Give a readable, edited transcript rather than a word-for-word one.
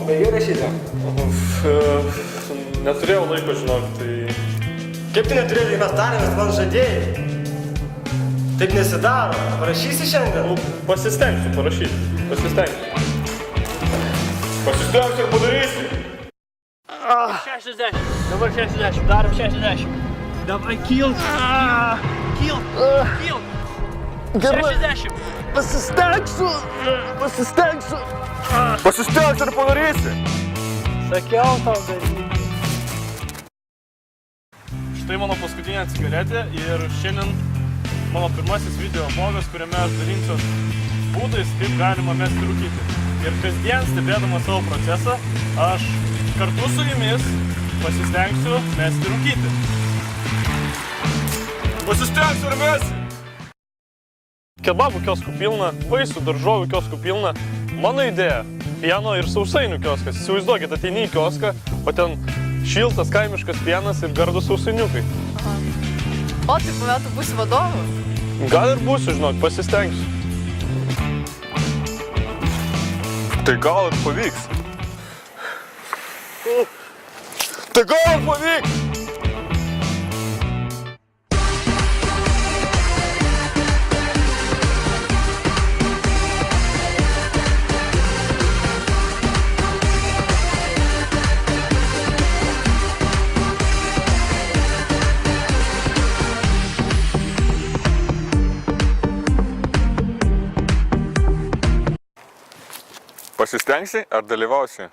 baigiai rašyti? Neturėjau laiko, žinok, tai... Kaip tu neturėjai, mes tarėmės, man žadėjai? Taip nesidaro. Parašysi šiandien? Pasistengsiu parašyti. Pasistengsiu ir padarysi. 60, dabar 60, darom 60. Давай, кил. Кил. 60. Pasistengsiu ir padarysi. Sakiau tau daryti. Štai mano paskutinė cigaretė ir šiandien mano pirmasis video vlogas, kuriame aš dalinsiu būdais, kaip galima mesti rūkyti. Ir kasdien stebėdamas savo procesą, aš kartu su jumis pasistengsiu mesti rūkyti. Pasistengsiu ir mesti! Kebabų kioskų pilna, vaisių, daržovių kioskų pilna. Mano idėja – pieno ir sausainių kioskas. Įsivaizduokit, ateini į kioską, o ten šiltas kaimiškas pienas ir gardūs sausainiukai. Aha. O, tai po metų būsi vadovu? Gal ir būsiu, žinok, pasistengsiu. Tai gal ir pavyks. Tai gal ir pavyks! Pasistengsi ar dalyvausi?